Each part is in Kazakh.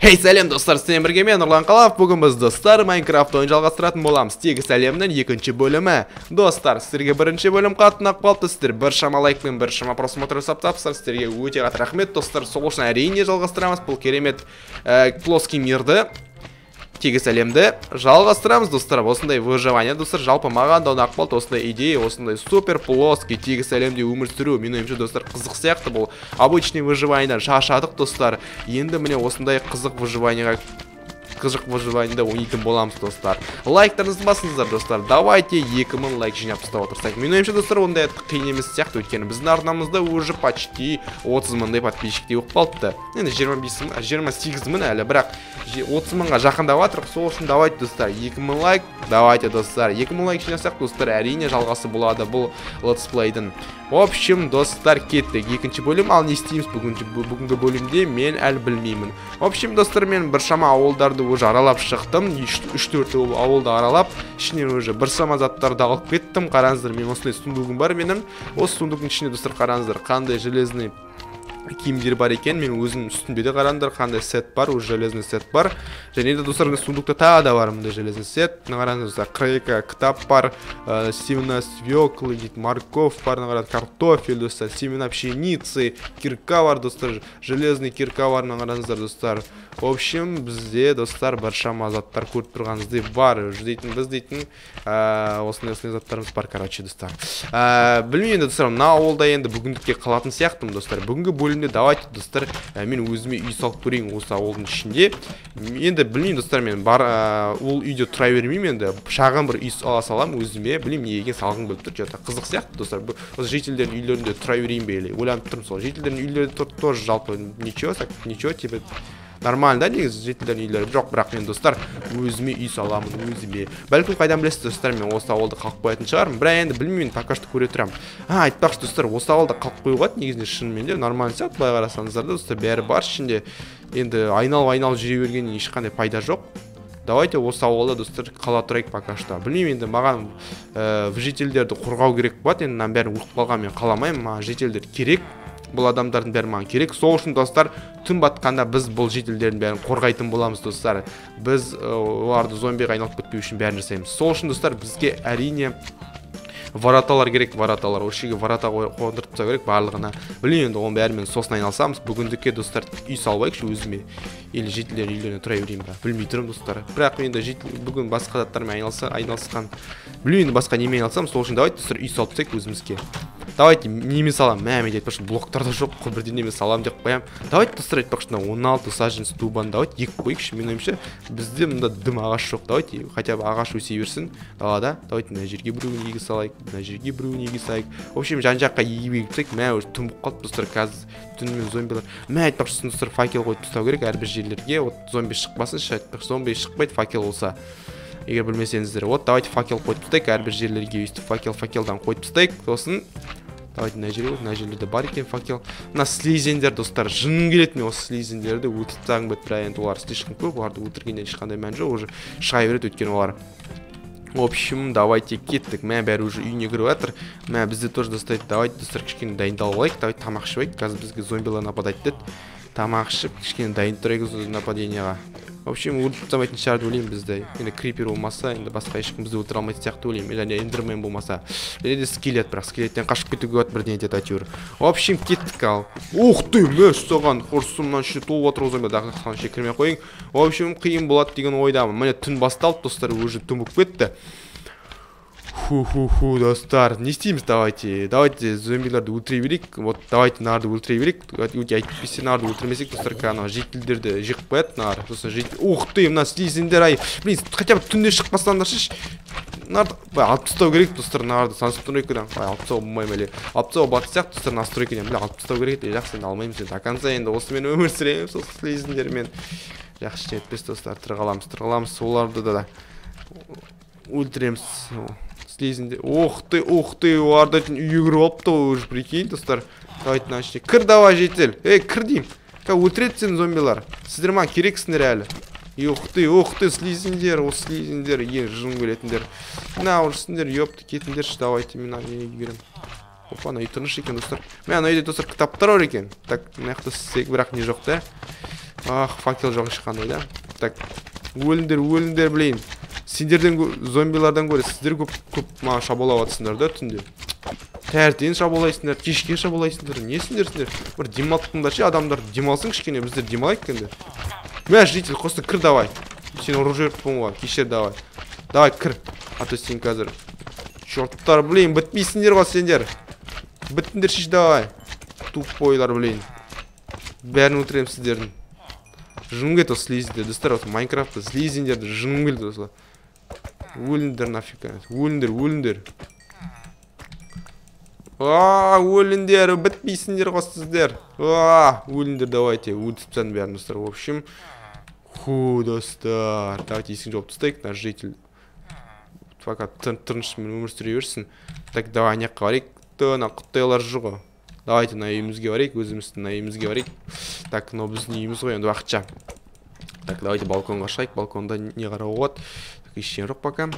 Хей, сәлем достар, сіздермен бірге мен Нұрлан Қалауов. Бүгін біз достар Майнкрафт ойын жалғастыратын боламыз. Тегіс әлемнің екінші бөлімі. Достар, сіздерге бірінші бөлім қатынақ қалыпты. Сіздер біршама лайк пен біршама просмотр жасап тапсыздар. Сіздерге өте қатты рахмет достар. Сол үшін әрине жалғастырамыз. Бұл керемет плоский мирді, тегіс әлемді жалғастырамыз достар. Осындай выживание достар, жалпы маған да ұнап қалды осындай идея, осындай супер плоский тегіс әлемде өмір сүру. Менің ойымша достар қызық сияқты. Бұл обычный выживаниедан шаршадық достар. Енді міне осындай қызық выживаниеда ойнайтын боламыз достар. Лайктарыңызды басыңыздар достар. Давайте 2000 лайк жинап тастап отырсақ. Менің ойымша достар ондай қиын емес сияқты, өйткені біздің арнамызда уже почти 30 мыңдай подписчиктер болып қалыпты. Енді 28 мың әлі, бірақ 30 мыңға жақындап жатырмыз. Сол үшін давайте достар 2000 лайк. Давайте достар 2000 лайк жинасақ достар, әрине жалғасы болады бұл летсплейдің. В общем, достар, кеттік. Екінші бөлім, ал не істейміз бүгінгі бөлімде мен әлі білмеймін. В общем, достар, мен біршама ауылдарды уже аралап шықтым. 3-4 ауылды аралап, ішінен уже біршама заттарды алып кеттім. Қараңыздар, мен осындай сундугым бар менің. Осы сундугың ішіне достар қараңыздар, қандай железный киімдер бар екен. Мен өзім үстінде де қараңдар, қандай сет бар, уже железный сет бар. Және де достар, сундукта тағы да бар мындай железный сет. Қараңыздар, достар, крейка, кітап бар, семена свеклы, морковь бар, картофель, достар, семена пшеницы, кирка бар, достар, железный кирка бар, қараңыздар, достар. В общем, бізде достар біршама заттар көріп тұрғаныңыздай бар. Біз дейтін осындай заттарымыз бар, короче, достар. Білмеймін, достар, мына ауылда енді бүгіндікке қалатын сияқтымын, достар. Бүгінгі бөлімде давайте, достар, мен өзіме үй салып көрейін осы ауылдың ішінде. Енді білмеймін, достар, мен бар ол үйде тұра бермеймін, енді шағын бір үй ала салам өзіме. Білмеймін, неге салғым келіп тұр, жота қызық сияқты, достар. Осы жителдердің үйлерінде тұра берейін бе, ойланып тұрмын сол. Жителдердің үйлерінде тоже жалпы ничего, типа нормально, да, негізі жителдердің үйлері жоқ, бірақ мен достар өзіме үй саламын, өзіме. Бәлкім қайдан білесіз достар, мен осы ауылда қалып қоятын шығармын, бірақ енді білмеймін, пока что көре тұрамын. Айтпақшы достар, осы ауылда қалып қоюға негізінде шынымен де нормально сияқты, былай қарасаңыздар да достар, бәрі бар ішінде. Енді айналып жүре бергеннен ешқандай пайда жоқ. Давайте осы ауылда достар қала тұрайық пока что. Білмеймін, енді маған жителдерді қорғау керек болады, енді мынаны бәрін өліп қалған мен қаламаймын, маған жителдер керек. Бұл адамдардың бәрі маған керек. Сол үшін достар, түн батқанда біз бұл жителдердің бәрін қорғайтын боламыз достар. Біз оларды зомбиға айналып кетпеу үшін бәрін жасаймыз. Сол үшін достар, бізге әрине вороталар керек, вороталар. Осы жерге ворота қондырып тастау керек барлығына. Білмеймін, енді оның бәрімен сосын айналысамыз. Бүгіндікке достар үй салбайықшы өзіме. Или жителдер үйлеріне тұра берейін ба? Білмей тұрмын достар. Бірақ енді бүгін басқа заттармен айналысқан. Білмеймін, басқа немен айналысамыз. Сол үшін давайте достар үй салып тастайық өзімізге. Давайте неме салам, мен айтпақшы блоктарда жоқ, бірдеңемен салам деп қоям. Давайте достар айтпақшы 16 саженец дубан давайте егіп қойықшы. Менің ойымша бізде мында дым ағаш жоқ. Давайте хотя бы ағаш өсе берсін далада. Давайте мына жерге біреуін еге салайық, мына жерге біреуін еге салайық. В общем, жан-жаққа егіп тастайық. Мә уже түн болып қалды достар, қазір түнімен зомбилар. Мә айтпақшы достар факел қойып тастау керек әрбір жерлерге. Вот зомби шықпасыншы, айтпақшы зомби шықпайды факел болса. Егер білмесеңіздер, вот давайте факел қойып тастайық әрбір жерлерге. Өйстіп факелдан қойып тастайық. Сосын давайте мына жерлерде бар екен факел. Мына слизендер достар, жын келеді мен осы слизендерді өлтіріп тастағым келеді, бірақ енді олар слишком көп, оларды өлтіргеннен ешқандай мән жоқ, уже шыға береді өйткені олар. В общем, давайте кеттік. Мә бәрі уже үйіне кіріп жатыр. Мә бізде тоже достар, давайте достар кішкене дайындалып алайық. Давайте тамақ ішіп алайық. Қазір бізге зомбилар нападать етеді. Тамақ ішіп, кішкене дайын тұрайық нападенияға. В общем, өлтіріп тастамайтын шығар деп ойлаймын бізді. Енді крипер болмаса, енді басқа ешкім бізді өлтіре алмайтын сияқты ойлаймын. Және эндермен болмаса. Және де скелет, бірақ скелеттен қашып кетуге болады бірдеңе деді әйтеуір. В общем, кеттік ал. Ух ты, мәш саған құрсымнан ішіне толып отыр зомби, дағдықтан ішіне кірмей қойың. В общем, қиын болады деген ойдамын. Міне түн басталды достар, уже түн болып кетті. Ху-ху-ху, достар, не істейміз давайте зомбиларды өлтіре берейік. Вот давайте нарды өлтіре берейік. Өте айтпесе нарды өлтірмесек достар, кәна жителдерді жиқып қояды нарды. Достар, ух ты, мына слизендер ай. Блин, хотя бы түнде шықпасаңдаршы. Нарды алып тастау керек достар, нарды настройкадан. Алып тастау болмаймын әле. Алып тастау баты сияқты достар, настройкадан. Алып тастау керек еді. Жақсы, енді алмаймыз енді. До конца енді осымен өмір сүремін сол слизендермен. Жақсы етпес достар, тырғаламыз соларды да өлтіреміз. Слизендер. Ух ты, оларды үйге кіріп алыпты уже, прикинь достар. Давайте начни. Кір давай житель. Кір деймін. Өлтіреді сен зомбилар. Сіздер маған керексіңдер әлі. Ух ты, слизендер, осы слизендер, ең жын келетіндер. Мына ұрсыңдер, ёпты, кетіндерші, давайте мен неге керем. Опа, ана үй тыныш екен достар. Мен ана үйде достар кітаптар бар екен. Так, мына жақта бірақ не жоқ та. Ах, факел жоқ ешқандай да. Так, өліңдер, блин. Сендерден зомбилардан гөрі сіздер көп маған шабуылдап жатсыңдар да түнде. Таңертең шабуылдайсыңдар, кешке шабуылдайсыңдар. Несіңдер? Бір демалттыңдар ше, адамдар демалсын кішкене, біздер демалайық енді. Мә, житель, просто кір давай. Сен оружие болмаған, кешер давай. Давай кір. А то сен қазір. Чорттар, блин, бітпейсіңдер ғой сендер. Біттіңдер шеш давай. Тупойлар, блин. Бәрін өлтіремін сіздердің. Жыңым келді слизиндер, достар, осы Майнкрафтта слизиндерді жыңым келді осылар. Өліңдер нафиг, өліңдер. Өліңдер, бітпейсіңдер ғой сіздер. Өліңдер, давайте, өлтіпсән бәрін, достар. В общем, достар. Давайте есін жауып тұстайық, наш житель. Пока тырнышымен өмір сүре берсін. Так, давай, не қарайық. Тына, құттайлар жүр. Давайте на үйімізге барайық, өзіміздің на үйімізге барайық. Так, но біздің үйіміз ғой, енді уақытша. Так, давайте балконға шығайық, балконда не қарауға болады. Так, ештеңе жоқ пока.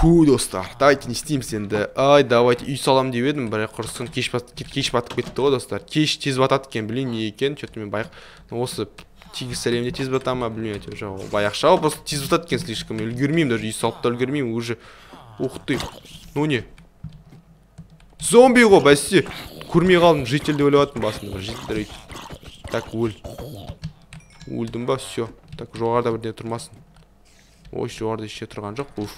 Достар, давайте не істейміз енді. Ай, давайте үй салам деп едім, бірақ құрсын кеш батып кетті ғой, достар. Кеш тез батады екен, білейін не екен, что-то мен байық. Осы тегіс сәлемде тез батама, білмеймін, баяқша, просто тез батады екен слишком. Үлгермеймін, даже үй салып та үлгермеймін, уже. Ух ты, ну не. Зомби ғой, бәссе. Көрмей қалдым, жителді өліваттым басында. Жителдер өйтіп. Так, өлдім ба, все. Так, жоғарда бірден тұрмасын. Ой, жоғарда еше тұрған жоқ. Уф.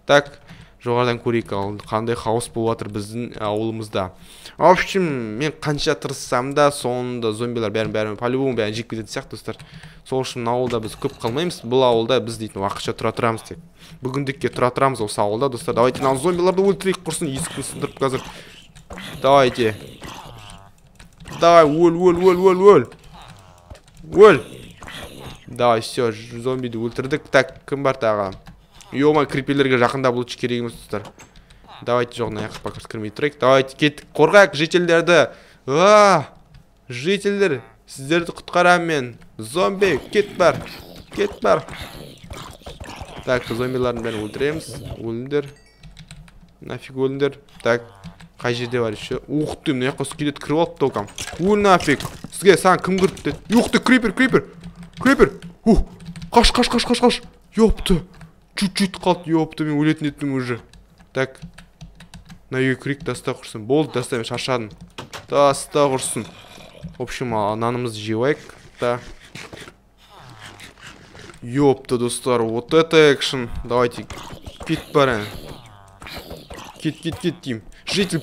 Так, жоғардан көрейік алды. Қандай хаос болып жатыр біздің ауылымызда. В общем, мен қанша тырыссам да, соңында зомбилар бәрін по-любому бәрін жек кететін сияқты, достар. Сол үшін ауылда біз көп қалмаймыз. Бұл ауылда біз дейтін уақытша тұра тұрамыз тек. Бүгіндікке тұра тұрамыз осы ауылда, достар. Давайте мына зомбиларды өлтірейік, құрсын, есікті сындырып қазір. Давайте. Давай, өл. Давай, все, зомбиді өлтірдік. Так, кім бар тағы? Йома, криперлерге жақында бұлыш керек емес, достар. Давайте жоғына яқып бақырс кірмей тұрайық. Давайте кеттік, қорғайық жителдерді. Жителдер, сіздерді құтқарам мен. Зомби, кет бар. Так, зомбилардың бәрін өлтіреміз. Өліңдер. Нафиг өліңдер. Так, қай жерде бар еще? Ух ты, мына яққа скелет кіріп алып толкам. Өл нафиг. Сізге саған кім кіріпті? Ух ты, крипер. Қаш. Ёпты. Чуть-чуть қалды, ёпты, мен өлетін еттім уже. Так, на үйге кірейік, таста құрсын. Болды, таста, мен шаршадым. Таста құрсын. В общем, нанымызды жевайық. Да. Ёпты, достар, вот это экшен. Давайте, кет баран. Кет, дейм. Житель,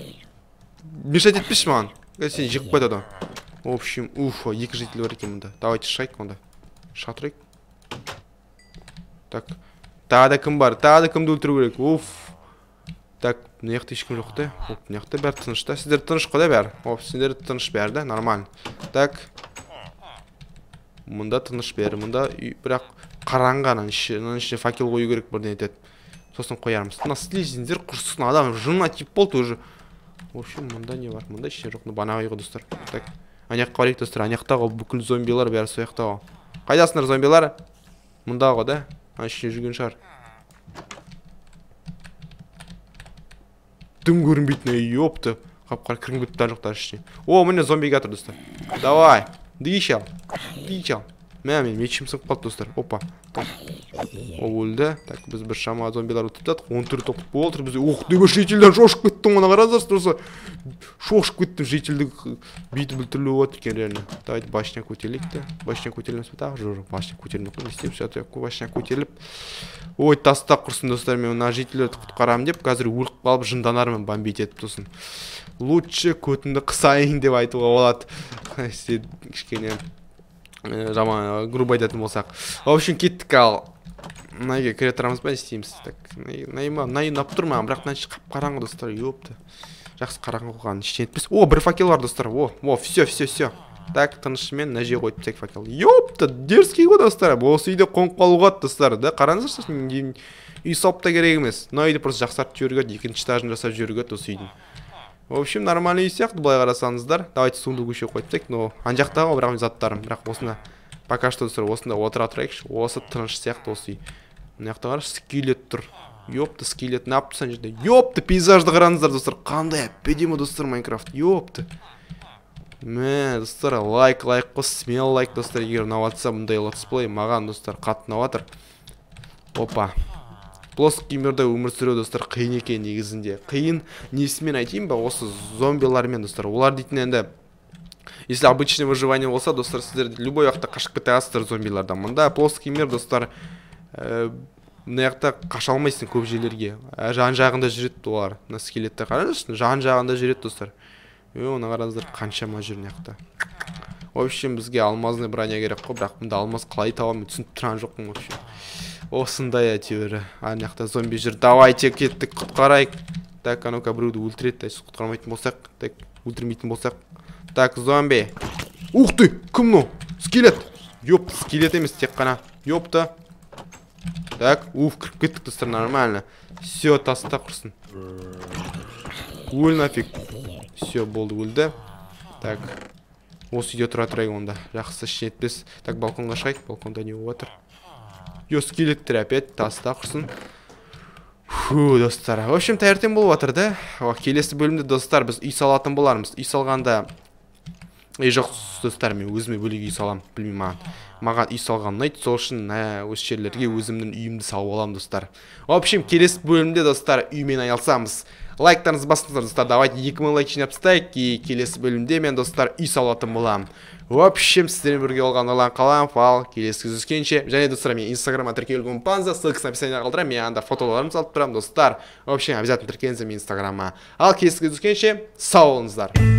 мешать етпеш маған. Сен жек қойды адам. В общем, екі житель бар екен мұнда. Давайте шайық мұнда. Шатырайық. Так, тағы да кім бар? Тағы да кімді өлтіру керек? Так, мына яқта ешкім жоқ та. Мына яқта бәрі тыныш та. Сіздер тыныш қой да бәрі. Сіздер тыныш бәрі да, нормально. Так, мұнда тыныш бәрі. Мұнда бірақ қараңғанын ішіне факел қою керек бірден етеді. Сосын қоярмыз. Мына слизиндер құрсын, адам жынына тиіп болды уже. В общем, мұнда не бар? Мұнда ішіне жоқ. Бана қойғы, достар. Так, анаяққа барайық, достар. Анаяқтағы бүкіл зомбилар бәрі сояқтағы. Қайдасыңдар зомбилар? Мұндағы да? Ішіне жүрген шығар. Дым көрінбейтін, ёпты. Қап-қар кірін көттен жоқтар ішіне. Міне зомби кәтір, достар. Давай. Дичал. Мен мечім сынып қалды, достар. Опа. Өлді. Так, біз бір шама зомбилар өтіп 14 тоқтып болдыр. Біз, дейбі жителден шошып кеттім, оны қаразарсы тұрса. Шошып кеттім, жителді бейті бүлтірлі өт екен, реально. Давайте башня көтелік те. Башня көтеліміз бітағы, жоқ, башня көтеліміз не істейміз, сөйтіп, башня көтеліп. Ой, таста құрсын, достар, мен мына жителерді құтқарам деп, қазір өліп қалып жынданармын бомбить етіп тұрсын. Лучше көтінді қысайын деп айтуға болады. Кішкене грубо айтатын болсақ. В общем, кеттік ал. Найға кіре тұрамыз ба, істейміз. Най нап тұрмаған, бірақ найшы қап қараңғы, достар, ёпты. Жақсы қараңғы қоған, іштен етпес. Бір факел бар, достар, все. Так, тынышымен нәже қойып тек факел. Ёпты, дерзкий ғой, достар. Осы үйде қонып қалуға, достар, да? Қараңыздаршы, үй салып та керек емес. Мына үйді просто жақсартып жіберген, екінші этажын жасап жіберген осы үйдің. В общем, нормальный үй сияқты, былай қарасаңыздар. Давайте суынды көше қойып тек, но анжақтағы бірақ заттарым, бірақ осында пока что достар, осында отыра тұрайықшы. Осы тыныш сияқты осы үй. Мына жақта қараш, скелет тұр. Ёпты, скелет нап тұрсан жерде. Ёпты, пейзажды қараңыздар, достар. Қандай әппедемі, достар, Майнкрафт. Ёпты. Мә, достар, лайк қос, смело лайк, достар, егер ұнаватса бұндай летсплей маған, достар, қатты ұнаватыр. Опа. Плоский кемерде өмір сүру, достар, қиын екен негізінде. Қиын несімен айтайын ба, осы зомбилармен, достар. Олар дейтін енді, если обычный выживание болса, достар, сіздер любой уақытта қашып кете аласыздар зомбилардан. Мұнда плоский кемер, достар, мына жақта қаша алмайсың көп жерлерге. Жан жағында жүреді олар. Мына скелетті қараңызшы, жан жағында жүреді, достар. Оны қараңыздар, қаншама жүр мына жақта. В общем, бізге алмазный броня керек қой, бірақ мұнда алмаз қалай табамын, түсініп тұрған жоқпын в общем. Осындай әйтеуір. Ана жақта зомби жүр. Давайте кеттік, құтқарайық. Так, ну-ка біреуді өлтіреді. Құтқармайтын болсақ, так, өлтірмейтін болсақ. Так, зомби. Ух ты, кім ну? Скелет. Ёп, скелет емес, тек қана. Ёпта. Так, кіріп кеттік, достар, нормально. Все, таста құрсын. Өл нафиг. Все, болды, өлді. Так, осы үйде тұра тұрайық онда. Жақсы, шетпес. Так, балконға шығайық. Балконда не болып жатыр? Ё, скелеттер опять таста құрсын. Фу, достар. В общем, таңертең болып жатыр, да? Келесі бөлімде, достар, біз үй салатын болармыз. Үй салғанда жоқ, достар, мен өзіме бөлек үй салам, білмеймін маған үй салған ұнайды, сол үшін осы жерлерге өзімнің үйімді салып аламын, достар. В общем, келесі бөлімде, достар, үймен айналысамыз. Лайктарыңызды басыңыздар, достар, давайте 2000 лайк жинап тастайық, и келесі бөлімде мен, достар, үй салатын боламын. В общем, сіздермен бірге болғандардан қалам, фал, келесі кездескенше. Және, достар, мен инстаграмға тіркелуге ұмытпаңыздар, ссылкасын описанияға қалдырамын, мен анда фотоларымды салып тұрамын, достар. В общем, обязательно тіркеліңіздер мен инстаграмға. Ал келесі кездескенше, сау болыңыздар.